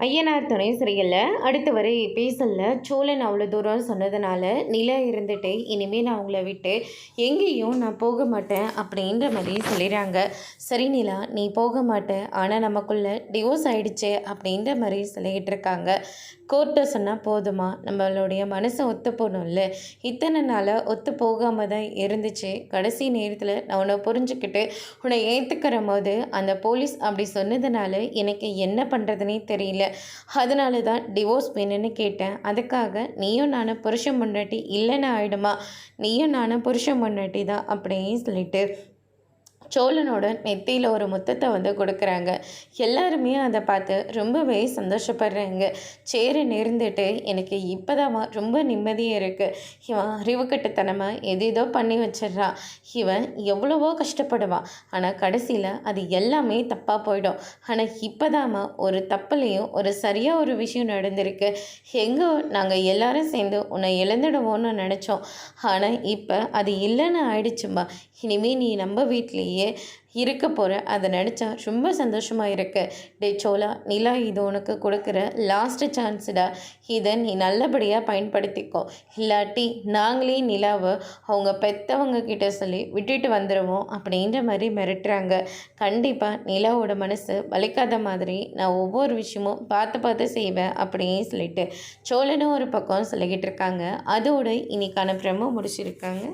ஐயனார் துணை சரியில்லை. அடுத்து வரை பேசல. சோழன் அவ்வளோ தூரம் சொன்னதுனால நிலா இருந்துட்டு இனிமேல் நான் அவங்கள விட்டு எங்கேயும் நான் போக மாட்டேன் அப்படின்ற மாதிரி சொல்லிடுறாங்க. சரி நிலா, நீ போக மாட்டேன், ஆனால் நமக்குள்ள டிவோர்ஸ் ஆயிடுச்சு அப்படின்ற மாதிரி சொல்லிக்கிட்டு இருக்காங்க. கோர்ட்டை சொன்னால் போதுமா, நம்மளுடைய மனசை ஒத்து போகணும்ல. இத்தனை நாளாக ஒத்து போகாமல் தான் இருந்துச்சு. கடைசி நேரத்தில் நான் உன்னை புரிஞ்சுக்கிட்டு உன்னை ஏற்றுக்கிற போது அந்த போலீஸ் அப்படி சொன்னதுனால எனக்கு என்ன பண்ணுறதுனே தெரியல. அதனால தான் டிவோர்ஸ் வேணும்னு கேட்டேன். அதுக்காக நீயும் நானும் புருஷன் பொண்டாட்டி இல்லைன்னு ஆகிடுமா? நீயும் நானும் புருஷன் பொண்டாட்டி தான் அப்படின்னு சொல்லிட்டு சோழனோட நெத்தியில் ஒரு முத்தத்தை கொடுக்குறாங்க. எல்லாருமே அதை பார்த்து ரொம்பவே சந்தோஷப்படுறாங்க. சேர நேர்ந்துட்டு எனக்கு இப்போதான் ரொம்ப நிம்மதியாக இருக்குது. இவன் அறிவுக்கட்டுத்தனமாக எதேதோ பண்ணி வச்சிட்றான். இவன் எவ்வளவோ கஷ்டப்படுவான், ஆனால் கடைசியில் அது எல்லாமே தப்பாக போயிடும். ஆனால் இப்போதாம்மா ஒரு தப்புலையும் ஒரு சரியாக ஒரு விஷயம் நடந்திருக்கு. எங்கே நாங்கள் எல்லாரும் சேர்ந்து உன்னை இழந்துடுவோன்னு நினச்சோம், ஆனால் இப்போ அது இல்லைன்னு ஆயிடுச்சும்மா. இனிமேல் நீ நம்ம வீட்லேயே இருக்க போகிற, அதை நினச்சா ரொம்ப சந்தோஷமாக இருக்கு. டே சோலா, நிலா இது உனக்கு கொடுக்குற லாஸ்ட்டு சான்ஸுடா. இதை நீ நல்லபடியாக பயன்படுத்திக்கோ. இல்லாட்டி நாங்களே நிலாவை அவங்க பெற்றவங்க கிட்ட சொல்லி விட்டுட்டு வந்துடுவோம் அப்படின்ற மாதிரி மிரட்டுறாங்க. கண்டிப்பாக நிலாவோட மனசு வலிக்காத மாதிரி நான் ஒவ்வொரு விஷயமும் பார்த்து பார்த்து செய்வேன் அப்படின்னு சொல்லிட்டு சோழனும் ஒரு பக்கம் சொல்லிக்கிட்டு இருக்காங்க. அதோடு இன்னைக்கான பிரமோ முடிச்சிருக்காங்க.